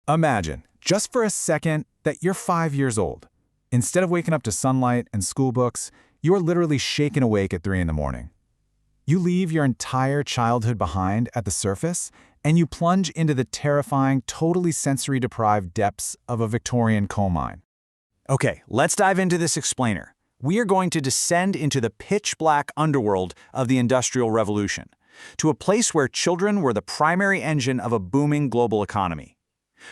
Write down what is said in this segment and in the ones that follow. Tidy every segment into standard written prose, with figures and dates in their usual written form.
Imagine, just for a second, that you're 5 years old. Instead of waking up to sunlight and school books, you are literally shaken awake at 3 in the morning. You leave your entire childhood behind at the surface, and you plunge into the terrifying, totally sensory-deprived depths of a Victorian coal mine. Okay, let's dive into this explainer. We are going to descend into the pitch-black underworld of the Industrial Revolution, to a place where children were the primary engine of a booming global economy.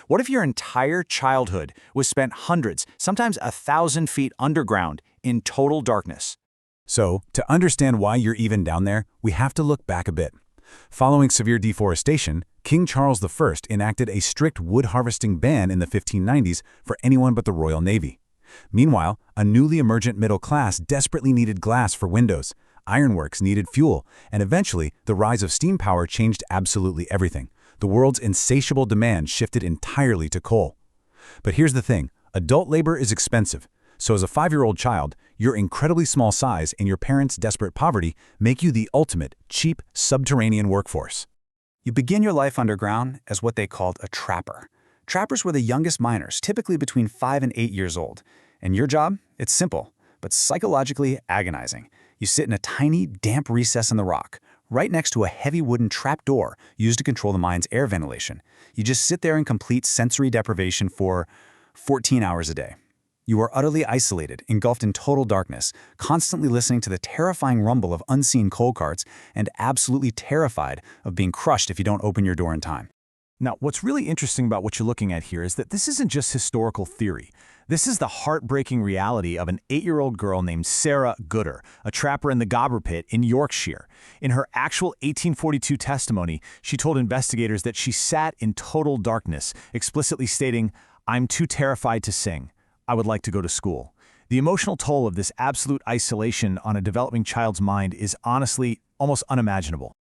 What if your entire childhood was spent hundreds, sometimes 1,000 feet underground in total darkness? So, to understand why you're even down there, we have to look back a bit. Following severe deforestation, King Charles I enacted a strict wood harvesting ban in the 1590s for anyone but the Royal Navy. Meanwhile, a newly emergent middle class desperately needed glass for windows, ironworks needed fuel, and eventually, the rise of steam power changed absolutely everything. The world's insatiable demand shifted entirely to coal. But here's the thing, adult labor is expensive. So as a 5-year-old child, your incredibly small size and your parents' desperate poverty make you the ultimate, cheap, subterranean workforce. You begin your life underground as what they called a trapper. Trappers were the youngest miners, typically between 5 and 8 years old. And your job? It's simple, but psychologically agonizing. You sit in a tiny, damp recess in the rock, right next to a heavy wooden trapdoor used to control the mine's air ventilation. You just sit there in complete sensory deprivation for 14 hours a day. You are utterly isolated, engulfed in total darkness, constantly listening to the terrifying rumble of unseen coal carts and absolutely terrified of being crushed if you don't open your door in time. Now, what's really interesting about what you're looking at here is that this isn't just historical theory. This is the heartbreaking reality of an 8-year-old girl named Sarah Gooder, a trapper in the Gobber Pit in Yorkshire. In her actual 1842 testimony, she told investigators that she sat in total darkness, explicitly stating, "I'm too terrified to sing. I would like to go to school." The emotional toll of this absolute isolation on a developing child's mind is honestly almost unimaginable.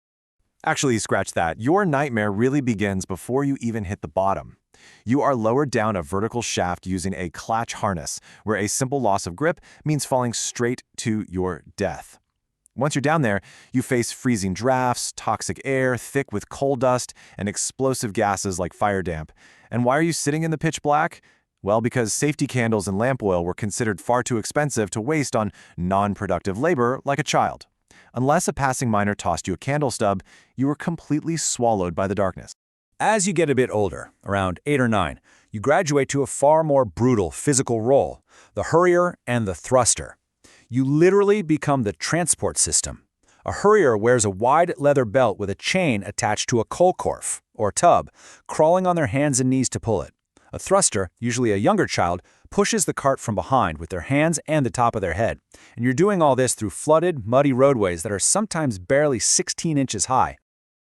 Actually, scratch that. Your nightmare really begins before you even hit the bottom. You are lowered down a vertical shaft using a clutch harness, where a simple loss of grip means falling straight to your death. Once you're down there, you face freezing drafts, toxic air, thick with coal dust, and explosive gases like fire damp. And why are you sitting in the pitch black? Well, because safety candles and lamp oil were considered far too expensive to waste on non-productive labor like a child. Unless a passing miner tossed you a candle stub, you were completely swallowed by the darkness. As you get a bit older, around 8 or 9, you graduate to a far more brutal physical role, the hurrier and the thruster. You literally become the transport system. A hurrier wears a wide leather belt with a chain attached to a coal corf, or tub, crawling on their hands and knees to pull it. A thruster, usually a younger child, pushes the cart from behind with their hands and the top of their head. And you're doing all this through flooded, muddy roadways that are sometimes barely 16 inches high.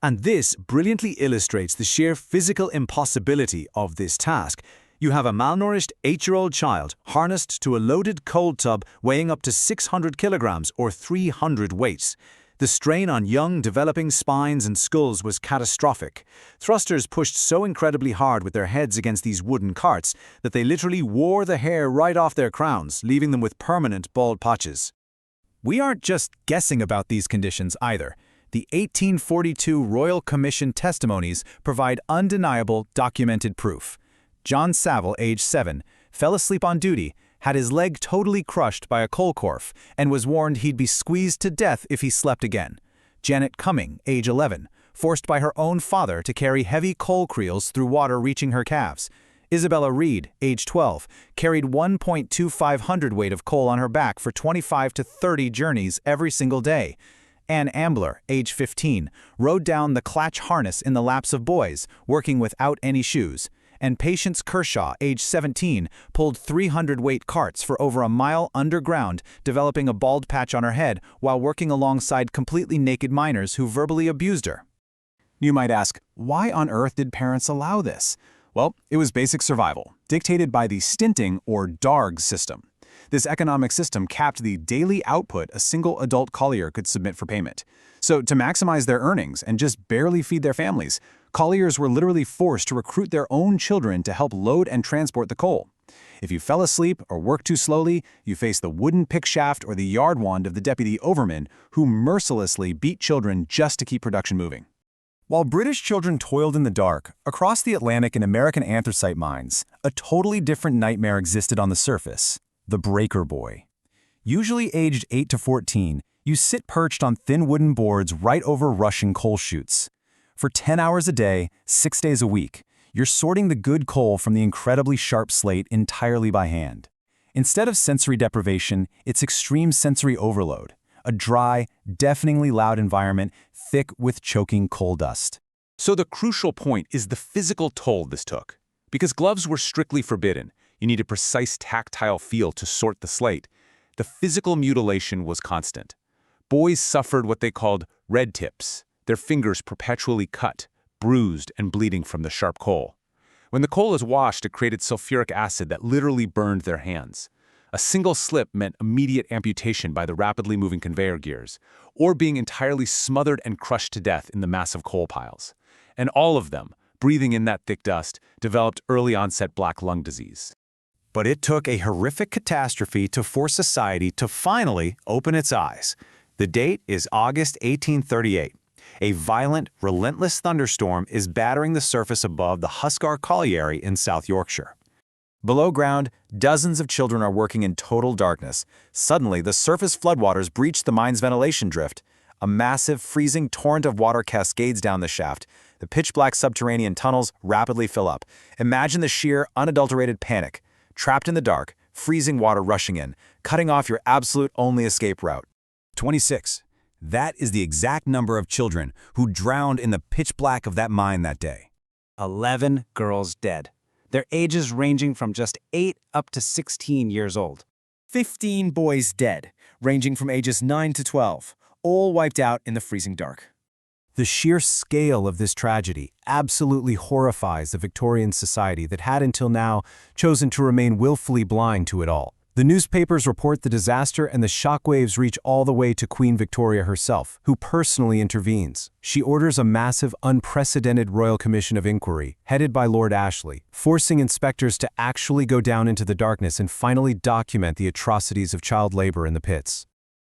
And this brilliantly illustrates the sheer physical impossibility of this task. You have a malnourished 8-year-old child harnessed to a loaded coal tub weighing up to 600 kilograms or 300 weights. The strain on young, developing spines and skulls was catastrophic. Thrusters pushed so incredibly hard with their heads against these wooden carts that they literally wore the hair right off their crowns, leaving them with permanent bald patches. We aren't just guessing about these conditions either. The 1842 Royal Commission testimonies provide undeniable, documented proof. John Saville, age 7, fell asleep on duty, had his leg totally crushed by a coal corf, and was warned he'd be squeezed to death if he slept again. Janet Cumming, age 11, forced by her own father to carry heavy coal creels through water reaching her calves. Isabella Reed, age 12, carried 1.25 hundredweight of coal on her back for 25 to 30 journeys every single day. Ann Ambler, age 15, rode down the clutch harness in the laps of boys, working without any shoes. And Patience Kershaw, age 17, pulled 300-weight carts for over a mile underground, developing a bald patch on her head while working alongside completely naked miners who verbally abused her. You might ask, why on earth did parents allow this? Well, it was basic survival, dictated by the stinting or DARG system. This economic system capped the daily output a single adult collier could submit for payment. So to maximize their earnings and just barely feed their families, colliers were literally forced to recruit their own children to help load and transport the coal. If you fell asleep or worked too slowly, you faced the wooden pick shaft or the yard wand of the deputy overman, who mercilessly beat children just to keep production moving. While British children toiled in the dark, across the Atlantic in American anthracite mines, a totally different nightmare existed on the surface: the breaker boy. Usually aged 8 to 14, you sit perched on thin wooden boards right over Russian coal chutes. For 10 hours a day, 6 days a week, you're sorting the good coal from the incredibly sharp slate entirely by hand. Instead of sensory deprivation, it's extreme sensory overload. A dry, deafeningly loud environment, thick with choking coal dust. So the crucial point is the physical toll this took. Because gloves were strictly forbidden, you need a precise tactile feel to sort the slate. The physical mutilation was constant. Boys suffered what they called red tips, their fingers perpetually cut, bruised, and bleeding from the sharp coal. When the coal is washed, it created sulfuric acid that literally burned their hands. A single slip meant immediate amputation by the rapidly moving conveyor gears, or being entirely smothered and crushed to death in the massive coal piles. And all of them, breathing in that thick dust, developed early-onset black lung disease. But it took a horrific catastrophe to force society to finally open its eyes. The date is August 1838. A violent, relentless thunderstorm is battering the surface above the Huskar colliery in South Yorkshire. Below ground, dozens of children are working in total darkness. Suddenly, the surface floodwaters breach the mine's ventilation drift. A massive, freezing torrent of water cascades down the shaft. The pitch-black subterranean tunnels rapidly fill up. Imagine the sheer, unadulterated panic. Trapped in the dark, freezing water rushing in, cutting off your absolute only escape route. 26. That is the exact number of children who drowned in the pitch black of that mine that day. 11 girls dead. Their ages ranging from just 8 up to 16 years old. 15 boys dead, ranging from ages 9 to 12, all wiped out in the freezing dark. The sheer scale of this tragedy absolutely horrifies the Victorian society that had until now chosen to remain willfully blind to it all. The newspapers report the disaster, and the shockwaves reach all the way to Queen Victoria herself, who personally intervenes. She orders a massive, unprecedented Royal Commission of Inquiry, headed by Lord Ashley, forcing inspectors to actually go down into the darkness and finally document the atrocities of child labor in the pits.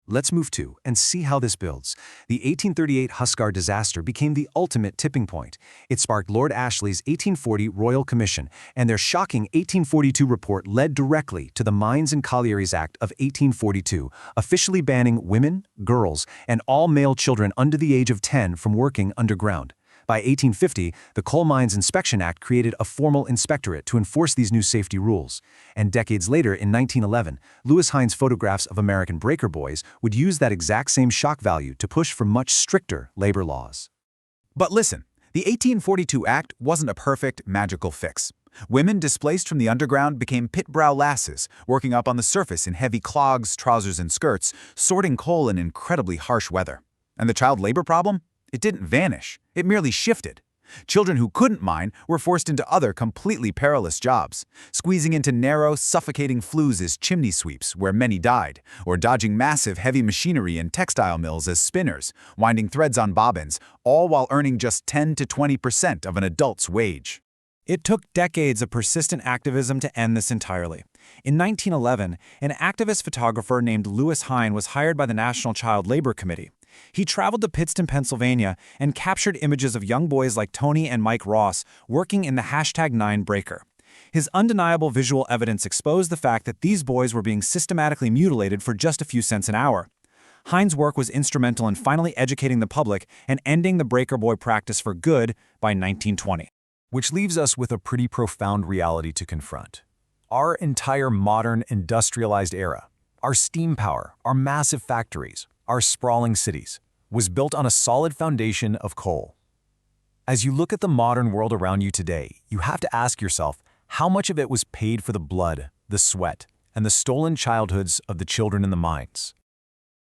Let's move to and see how this builds. The 1838 Huskar disaster became the ultimate tipping point. It sparked Lord Ashley's 1840 Royal Commission, and their shocking 1842 report led directly to the Mines and Collieries Act of 1842, officially banning women, girls, and all male children under the age of 10 from working underground. By 1850, the Coal Mines Inspection Act created a formal inspectorate to enforce these new safety rules. And decades later, in 1911, Lewis Hine's photographs of American breaker boys would use that exact same shock value to push for much stricter labor laws. But listen, the 1842 Act wasn't a perfect, magical fix. Women displaced from the underground became pit-brow lasses, working up on the surface in heavy clogs, trousers, and skirts, sorting coal in incredibly harsh weather. And the child labor problem? It didn't vanish. It merely shifted. Children who couldn't mine were forced into other completely perilous jobs, squeezing into narrow, suffocating flues as chimney sweeps, where many died, or dodging massive heavy machinery in textile mills as spinners, winding threads on bobbins, all while earning just 10 to 20% of an adult's wage. It took decades of persistent activism to end this entirely. In 1911, an activist photographer named Lewis Hine was hired by the National Child Labor Committee. He traveled to Pittston, Pennsylvania, and captured images of young boys like Tony and Mike Ross working in the #9 breaker. His undeniable visual evidence exposed the fact that these boys were being systematically mutilated for just a few cents an hour. Hine's work was instrumental in finally educating the public and ending the breaker boy practice for good by 1920. Which leaves us with a pretty profound reality to confront. Our entire modern industrialized era, our steam power, our massive factories, our sprawling cities, was built on a solid foundation of coal. As you look at the modern world around you today, you have to ask yourself how much of it was paid for the blood, the sweat, and the stolen childhoods of the children in the mines.